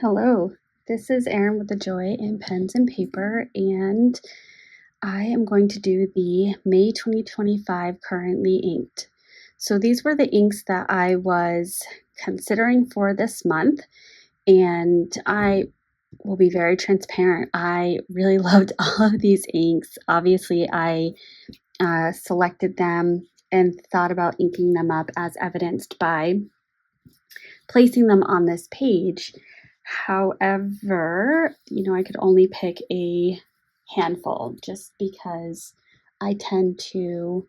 Hello, this is Erin with the Joy in Pens and Paper, and I am going to do the May 2025 currently inked. So these were the inks that I was considering for this month, and I will be very transparent. I really loved all of these inks. Obviously, I selected them and thought about inking them up as evidenced by placing them on this page. However, I could only pick a handful just because I tend to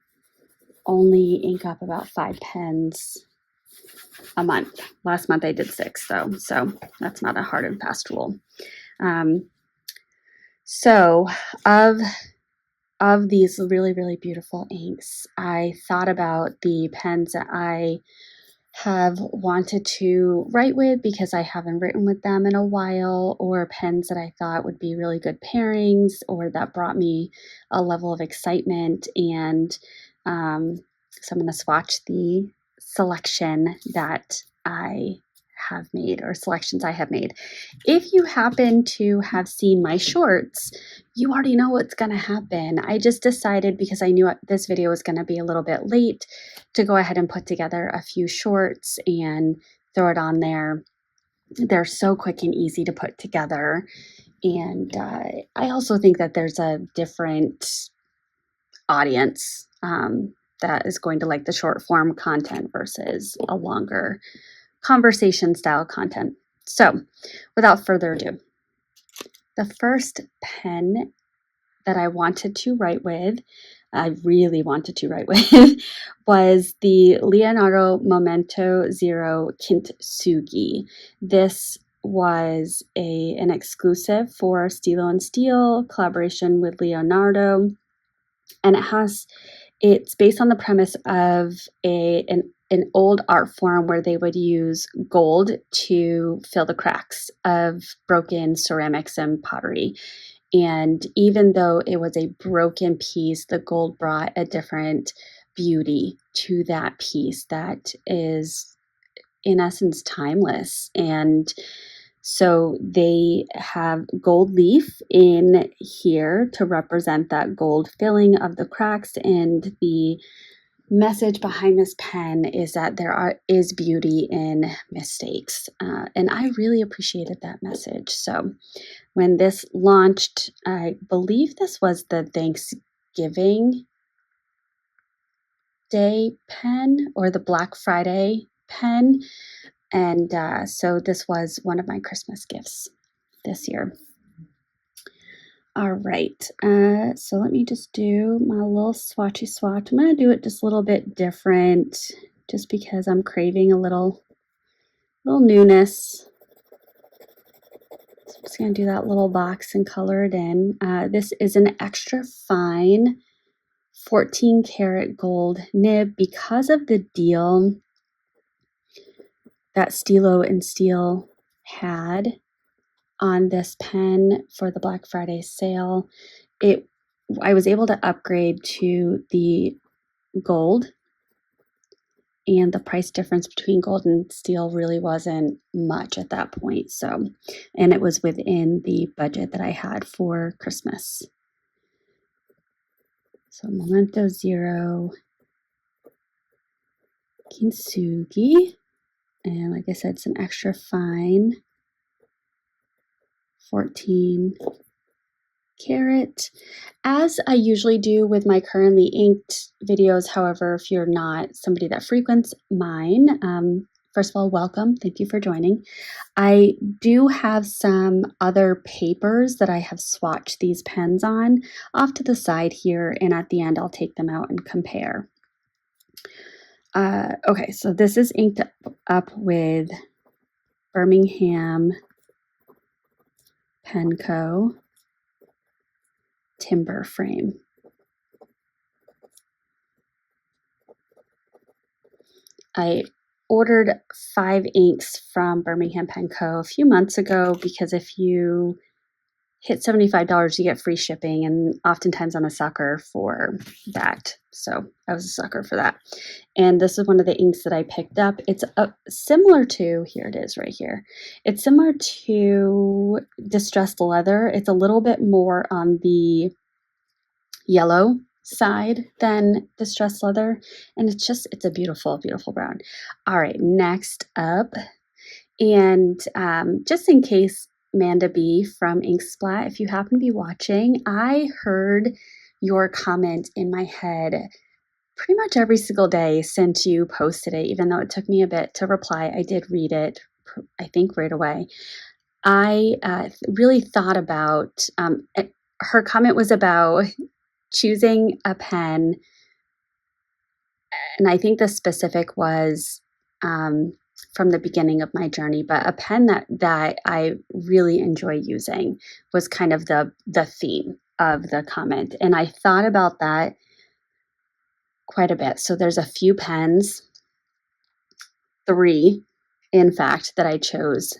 only ink up about 5 pens a month. Last month I did 6 though, so that's not a hard and fast rule. So of these really, really beautiful inks, I thought about the pens that I have wanted to write with because I haven't written with them in a while, or pens that I thought would be really good pairings or that brought me a level of excitement. And so I'm going to swatch the selection that I have made, or selections I have made. If you happen to have seen my shorts, you already know what's going to happen. I just decided, because I knew this video was going to be a little bit late, to go ahead and put together a few shorts and throw it on there. They're so quick and easy to put together. And I also think that there's a different audience that is going to like the short form content versus a longer conversation style content. So without further ado, the first pen that I wanted to write with, I really wanted to write with, was the Leonardo Momento Zero Kintsugi. This was an exclusive for Stilo and Steel collaboration with Leonardo, and it's based on the premise of an old art form where they would use gold to fill the cracks of broken ceramics and pottery. And even though it was a broken piece, the gold brought a different beauty to that piece that is, in essence, timeless. And so they have gold leaf in here to represent that gold filling of the cracks, and the message behind this pen is that there is beauty in mistakes, and I really appreciated that message. So when this launched, I believe this was the Thanksgiving Day pen or the Black Friday pen, and so this was one of my Christmas gifts this year. All right, so let me just do my little swatchy swatch. I'm going to do it just a little bit different just because I'm craving a little newness. So I'm just going to do that little box and color it in. This is an extra fine 14 karat gold nib because of the deal that Stilo and Steel had on this pen for the Black Friday sale. I was able to upgrade to the gold, and the price difference between gold and steel really wasn't much at that point. So, and it was within the budget that I had for Christmas. So Momento Zero Kintsugi, and like I said, it's an extra fine 14 karat, as I usually do with my currently inked videos. However, if you're not somebody that frequents mine, first of all, welcome. Thank you for joining. I do have some other papers that I have swatched these pens on off to the side here, and at the end I'll take them out and compare. Okay, so this is inked up with Birmingham Pen Co. Timber frame. I ordered 5 inks from Birmingham Pen Co. a few months ago because if you hit $75, you get free shipping, and oftentimes I'm a sucker for that. So I was a sucker for that. And this is one of the inks that I picked up. It's similar to, here it is right here. It's similar to Distressed Leather. It's a little bit more on the yellow side than Distressed Leather. And it's a beautiful, beautiful brown. All right, next up. And just in case, Manda B from Inksplat, if you happen to be watching, I heard your comment in my head pretty much every single day since you posted it, even though it took me a bit to reply. I did read it, I think, right away. I really thought about, her comment was about choosing a pen, and I think the specific was from the beginning of my journey, but a pen that I really enjoy using was kind of the theme of the comment. And I thought about that quite a bit. So there's a few pens, 3, in fact, that I chose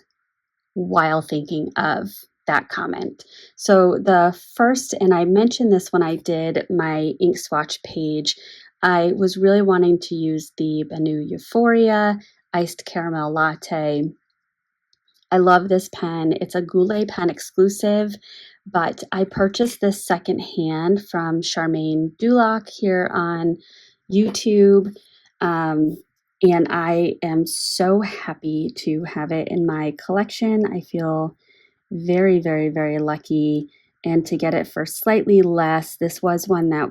while thinking of that comment. So the first, and I mentioned this when I did my ink swatch page, I was really wanting to use the Bene Euphoria Iced Caramel Latte. I love this pen. It's a Goulet pen exclusive, but I purchased this secondhand from Charmaine Duloc here on YouTube. And I am so happy to have it in my collection. I feel very, very, very lucky. And to get it for slightly less, this was one that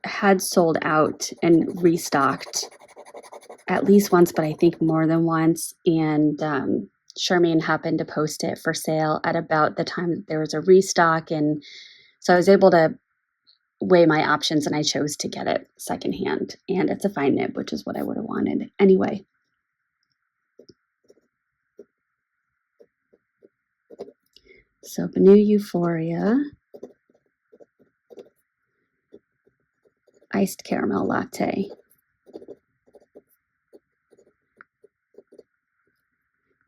had sold out and restocked at least once, but I think more than once. And Charmaine happened to post it for sale at about the time that there was a restock. And so I was able to weigh my options, and I chose to get it secondhand. And it's a fine nib, which is what I would have wanted anyway. So Bene Euphoria Iced Caramel Latte.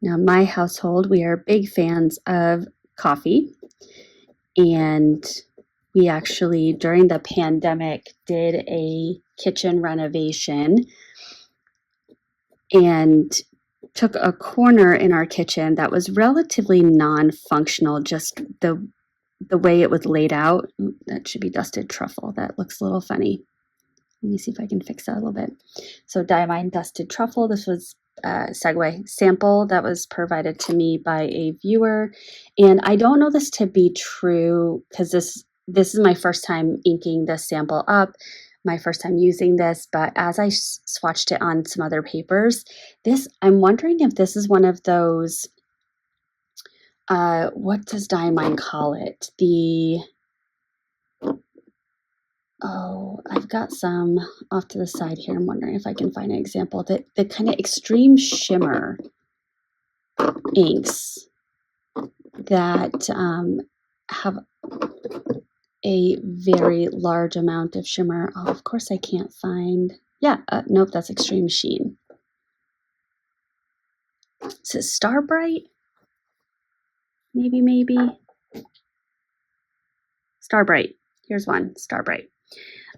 Now, in my household, we are big fans of coffee, and we actually, during the pandemic, did a kitchen renovation and took a corner in our kitchen that was relatively non-functional, just the way it was laid out. That should be dusted truffle. That looks a little funny. Let me see if I can fix that a little bit. So Diamine dusted truffle. This was a segue sample that was provided to me by a viewer. And I don't know this to be true because this is my first time inking this sample up, my first time using this. But as I swatched it on some other papers, I'm wondering if this is one of those, what does Diamine call it? I've got some off to the side here. I'm wondering if I can find an example. The kind of extreme shimmer inks that have a very large amount of shimmer. Oh, of course I can't find. Yeah, nope, that's extreme sheen. Is it Star Bright? Maybe. Star Bright. Here's one, Star Bright.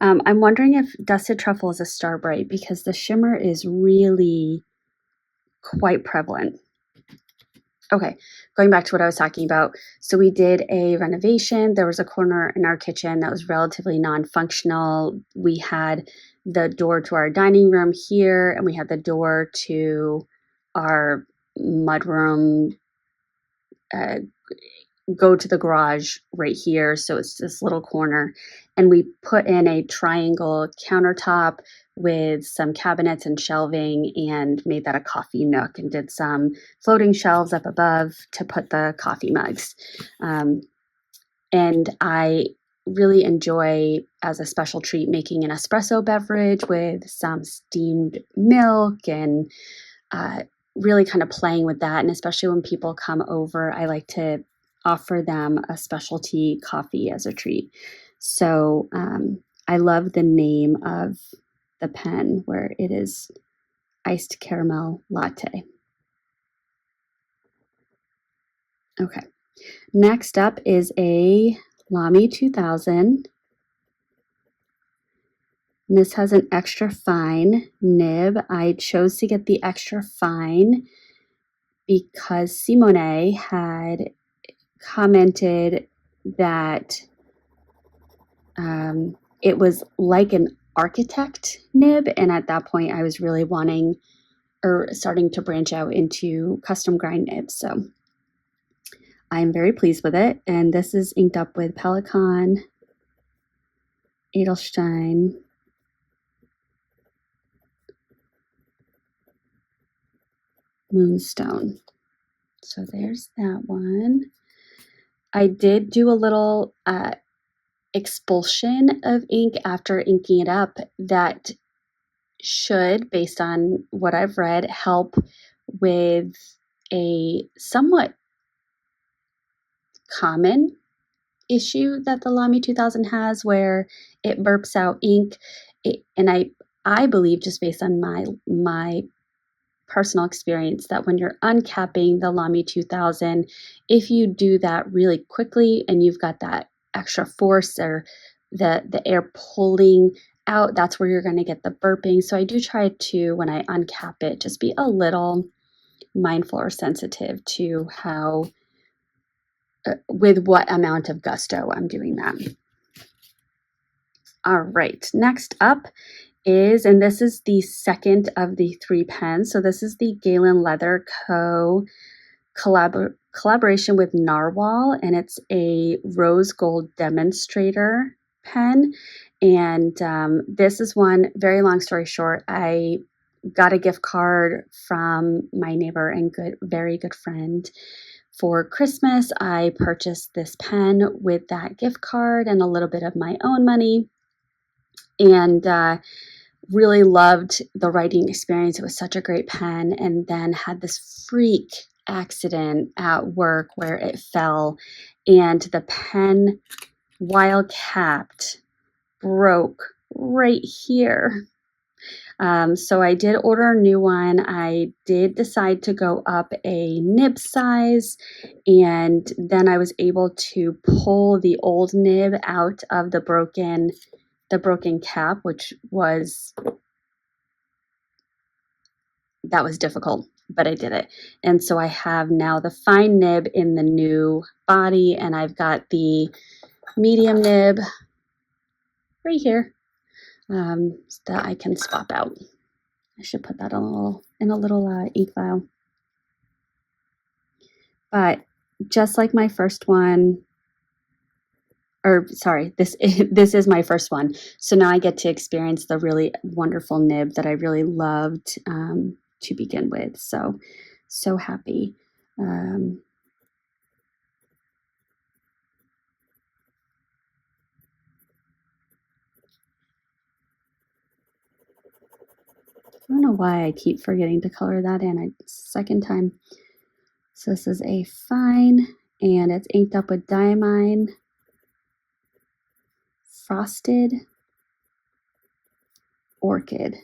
I'm wondering if Dusted Truffle is a Star Bright because the shimmer is really quite prevalent. Okay, going back to what I was talking about. So we did a renovation. There was a corner in our kitchen that was relatively non-functional. We had the door to our dining room here, and we had the door to our mudroom, go to the garage right here. So it's this little corner. And we put in a triangle countertop with some cabinets and shelving and made that a coffee nook and did some floating shelves up above to put the coffee mugs. And I really enjoy, as a special treat, making an espresso beverage with some steamed milk and really kind of playing with that. And especially when people come over, I like to offer them a specialty coffee as a treat. So I love the name of the pen, where it is Iced Caramel Latte. Okay, Next up is a Lamy 2000. And this has an extra fine nib. I chose to get the extra fine because Simone had commented that it was like an architect nib, and at that point I was really wanting or starting to branch out into custom grind nibs. So I'm very pleased with it, and this is inked up with Pelican, Edelstein, Moonstone. So there's that one. I did do a little expulsion of ink after inking it up that should, based on what I've read, help with a somewhat common issue that the Lamy 2000 has where it burps out ink. And I believe, just based on my personal experience, that when you're uncapping the Lamy 2000, if you do that really quickly and you've got that extra force or the air pulling out, that's where you're going to get the burping. So I do try to, when I uncap it, just be a little mindful or sensitive to how, with what amount of gusto I'm doing that. All right, next up is, and this is the second of the 3 pens. So this is the Galen Leather Co. collaboration with Narwhal, and it's a rose gold demonstrator pen. And this is one, very long story short, I got a gift card from my neighbor and very good friend for Christmas. I purchased this pen with that gift card and a little bit of my own money, and really loved the writing experience. It was such a great pen, and then had this freak accident at work where it fell and the pen, while capped, broke right here. So I did order a new one. I did decide to go up a nib size, and then I was able to pull the old nib out of the broken cap, which was difficult, but I did it. And so I have now the fine nib in the new body, and I've got the medium nib right here that I can swap out. I should put that in a little ink vial. But just like my first one, or sorry, this is my first one. So now I get to experience the really wonderful nib that I really loved to begin with. So happy. I don't know why I keep forgetting to color that in. Second time. So this is a fine, and it's inked up with Diamine, Frosted Orchid.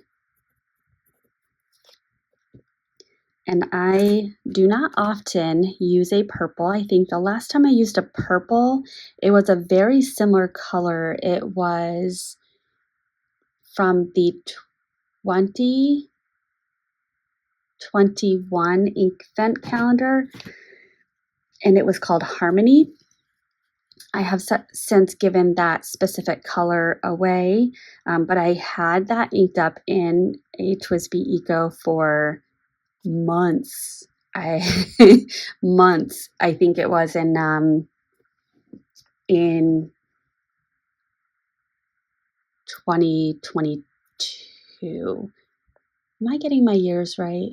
And I do not often use a purple. I think the last time I used a purple, it was a very similar color. It was from the 2021 ink vent calendar, and it was called Harmony. I have since given that specific color away, but I had that inked up in a TWSBI Eco for months. Months. I think it was in 2022. Am I getting my years right?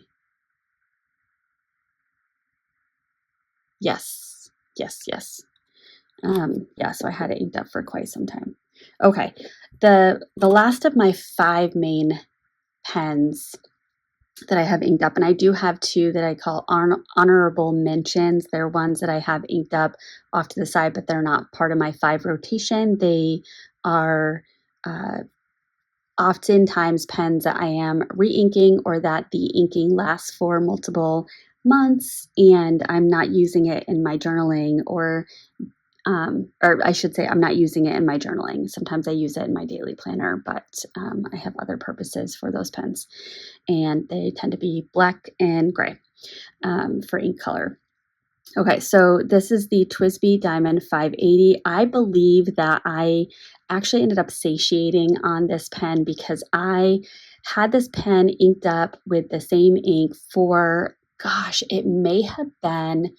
Yes. Yeah, so I had it inked up for quite some time. Okay, the last of my 5 main pens that I have inked up, and I do have 2 that I call honorable mentions. They're ones that I have inked up off to the side, but they're not part of my 5 rotation. They are oftentimes pens that I am re-inking, or that the inking lasts for multiple months, and I'm not using it in my journaling, or I should say I'm not using it in my journaling. Sometimes I use it in my daily planner, but I have other purposes for those pens, and they tend to be black and gray for ink color. Okay, so this is the TWSBI Diamond 580. I believe that I actually ended up satiating on this pen because I had this pen inked up with the same ink for, gosh, it may have been,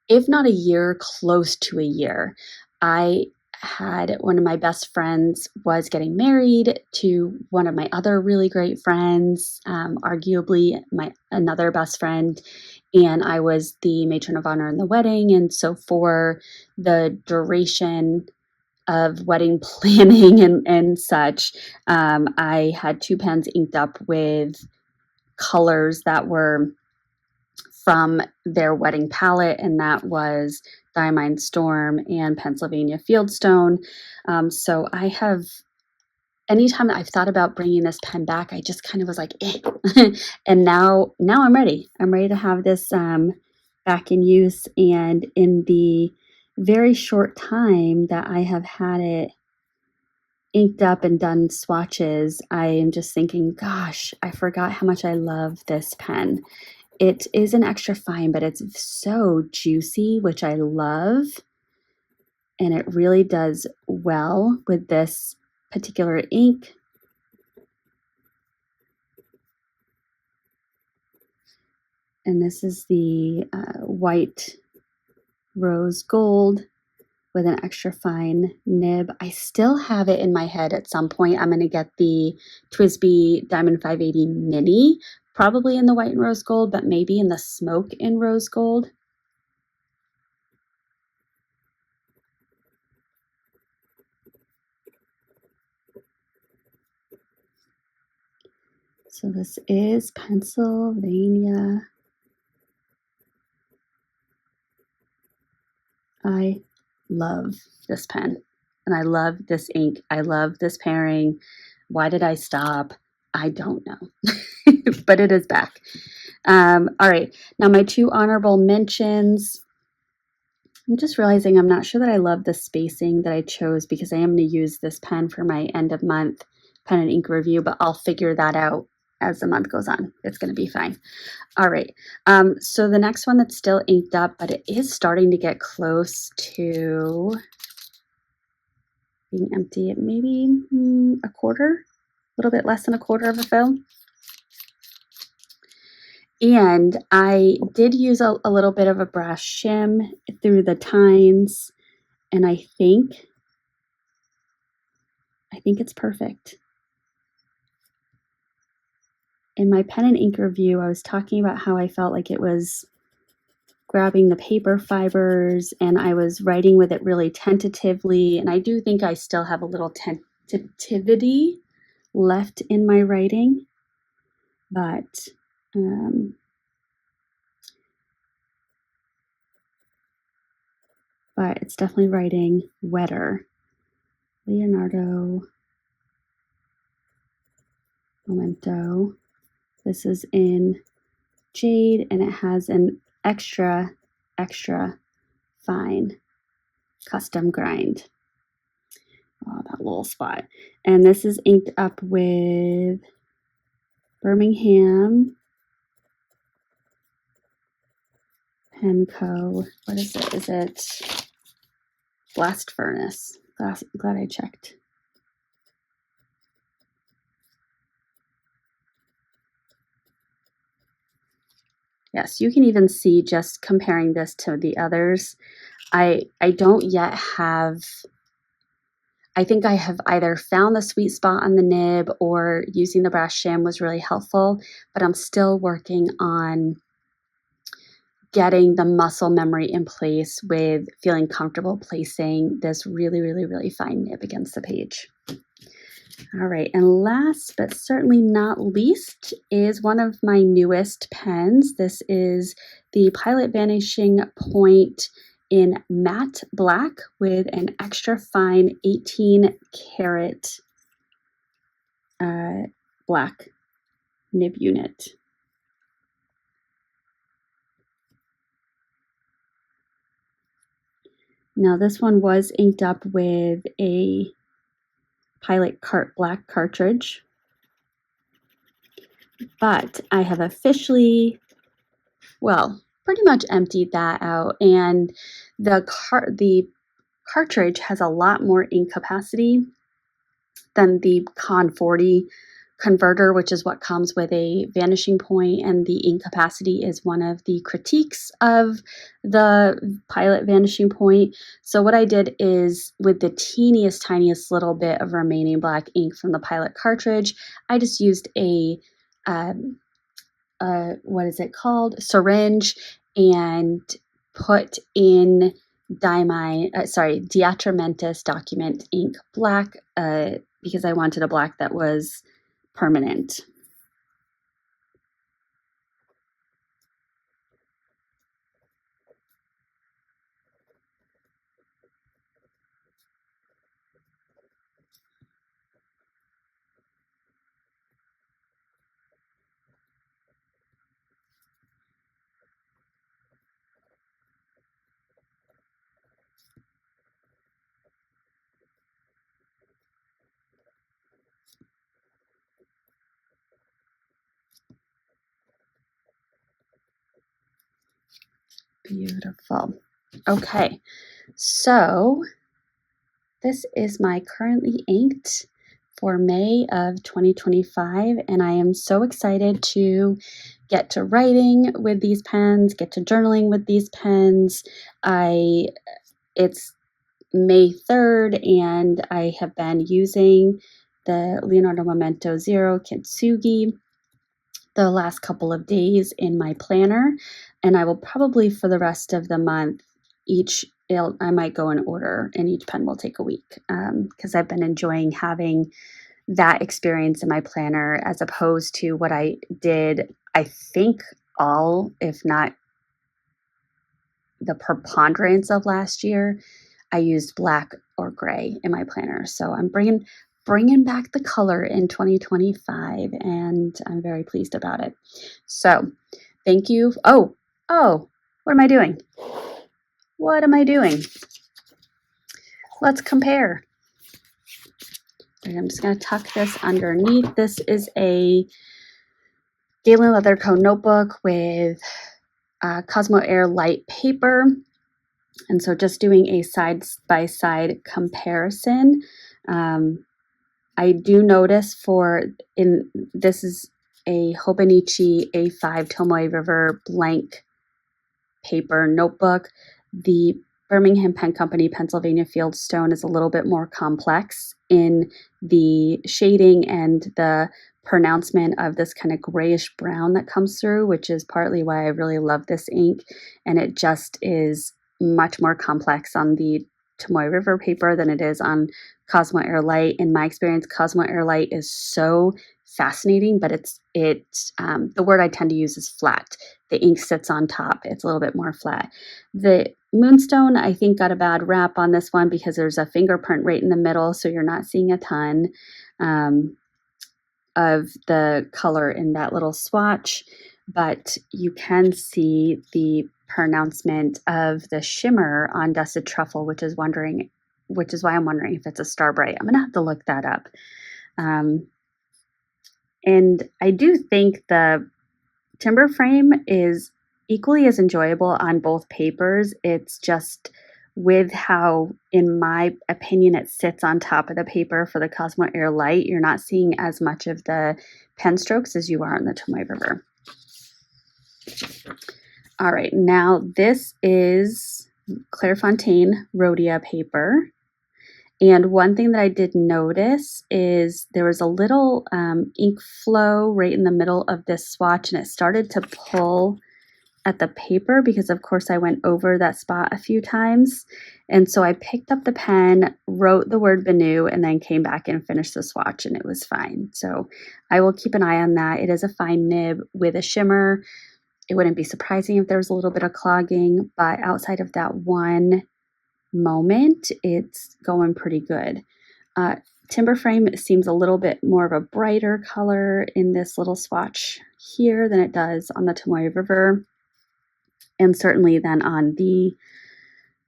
if not a year, close to a year. I had one of my best friends was getting married to one of my other really great friends, arguably another best friend, and I was the matron of honor in the wedding. And so for the duration of wedding planning and such, I had two pens inked up with colors that were from their wedding palette, and that was Diamine Storm and Pennsylvania Fieldstone. So I have, anytime that I've thought about bringing this pen back, I just kind of was like, eh. And now I'm ready. I'm ready to have this back in use. And in the very short time that I have had it inked up and done swatches, I am just thinking, gosh, I forgot how much I love this pen. It is an extra fine, but it's so juicy, which I love. And it really does well with this particular ink. And this is the white rose gold with an extra fine nib. I still have it in my head at some point. I'm going to get the TWSBI Diamond 580 Mini, probably in the white and rose gold, but maybe in the smoke and rose gold. So this is Pennsylvania. I love this pen, and I love this ink. I love this pairing. Why did I stop? I don't know, but it is back. All right, now my two honorable mentions. I'm just realizing I'm not sure that I love the spacing that I chose because I am going to use this pen for my end of month pen and ink review, but I'll figure that out as the month goes on. It's going to be fine. All right. So the next one that's still inked up, but it is starting to get close to being empty at maybe a quarter, a little bit less than a quarter of a fill. And I did use a little bit of a brass shim through the tines, and I think it's perfect. In my pen and ink review, I was talking about how I felt like it was grabbing the paper fibers, and I was writing with it really tentatively. And I do think I still have a little tentativity left in my writing, but it's definitely writing wetter. Leonardo Momento. This is in jade, and it has an extra fine custom grind. Oh, that little spot. And this is inked up with Birmingham Penco. What is it? Is it Blast Furnace? Glad I checked. Yes, you can even see just comparing this to the others. I don't yet have, I think I have either found the sweet spot on the nib or using the brass shim was really helpful, but I'm still working on getting the muscle memory in place with feeling comfortable placing this really fine nib against the page. All right, and last but certainly not least is one of my newest pens. This is the Pilot Vanishing Point in matte black with an extra fine 18 karat black nib unit. Now this one was inked up with a Pilot black cartridge, but I have officially, well, pretty much emptied that out, and the cartridge has a lot more ink capacity than the Con 40 converter, which is what comes with a vanishing point, and the ink capacity is one of the critiques of the Pilot vanishing point. So what I did is, with the tiniest little bit of remaining black ink from the Pilot cartridge, I just used a what is it called, syringe, and put in Diatramentus document ink black, because I wanted a black that was permanent. Beautiful. Okay, so this is my currently inked for May of 2025, and I am so excited to get to writing with these pens, get to journaling with these pens. It's May 3rd, and I have been using the Leonardo Momento Zero Kintsugi the last couple of days in my planner, and I will probably, for the rest of the month, I might go in order, and each pen will take a week, because I've been enjoying having that experience in my planner as opposed to what I did, I think, all, if not the preponderance of last year. I used black or gray in my planner. So I'm bringing back the color in 2025, and I'm very pleased about it. So thank you. Oh, what am I doing? What am I doing? Let's compare. I'm just going to tuck this underneath. This is a Galen Leather Co. notebook with Cosmo Air light paper. And so just doing a side-by-side comparison. I do notice this is a Hobonichi A5 Tomoe River blank paper notebook. The Birmingham Pen Company Pennsylvania Fieldstone is a little bit more complex in the shading and the pronouncement of this kind of grayish brown that comes through, which is partly why I really love this ink. And it just is much more complex on the Tomoe River paper than it is on Cosmo Air Light. In my experience, Cosmo Air Light is so fascinating, but the word I tend to use is flat. The ink sits on top. It's a little bit more flat. The Moonstone, I think, got a bad rap on this one because there's a fingerprint right in the middle, so you're not seeing a ton of the color in that little swatch, but you can see the pronouncement of the shimmer on Dusted Truffle, which is why I'm wondering if it's a Starbright. I'm going to have to look that up. And I do think the timber frame is equally as enjoyable on both papers. It's just with how, in my opinion, it sits on top of the paper for the Cosmo Air Light, you're not seeing as much of the pen strokes as you are on the Tomoe River. All right, now this is Clairefontaine Rhodia paper. And one thing that I did notice is there was a little ink flow right in the middle of this swatch, and it started to pull at the paper because, of course, I went over that spot a few times. And so I picked up the pen, wrote the word Bene, and then came back and finished the swatch, and it was fine. So I will keep an eye on that. It is a fine nib with a shimmer. It wouldn't be surprising if there was a little bit of clogging, but outside of that one moment, it's going pretty good. Timber frame seems a little bit more of a brighter color in this little swatch here than it does on the Tomoe River, and certainly then on the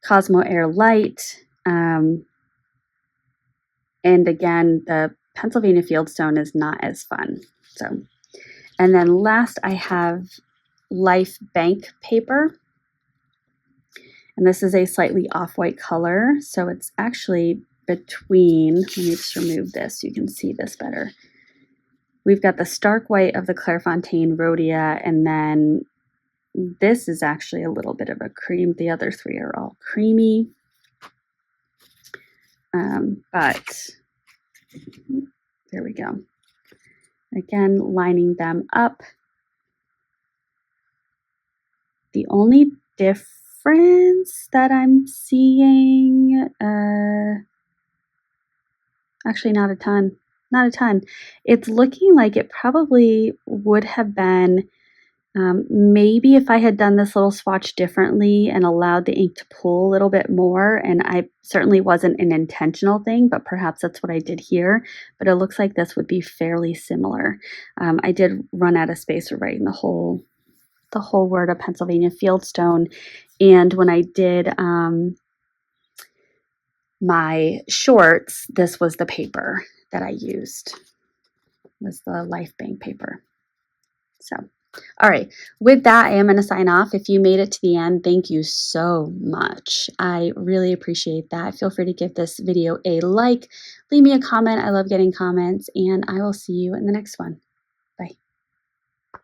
Cosmo Air Light. And again, the Pennsylvania Fieldstone is not as fun. So, and then last I have Life Bank paper. And this is a slightly off-white color. So it's actually between, let me just remove this so you can see this better. We've got the stark white of the Clairefontaine Rhodia, and then this is actually a little bit of a cream. The other three are all creamy. But there we go. Again, lining them up. The only difference that I'm seeing, actually not a ton. It's looking like it probably would have been maybe if I had done this little swatch differently and allowed the ink to pull a little bit more, and I certainly wasn't an intentional thing, but perhaps that's what I did here. But it looks like this would be fairly similar. I did run out of space for writing the whole word of Pennsylvania Fieldstone, and when I did my shorts, this was the paper that I used, was the Life Bank paper. So, all right, with that, I am going to sign off. If you made it to the end, thank you so much. I really appreciate that. Feel free to give this video a like, leave me a comment. I love getting comments, and I will see you in the next one.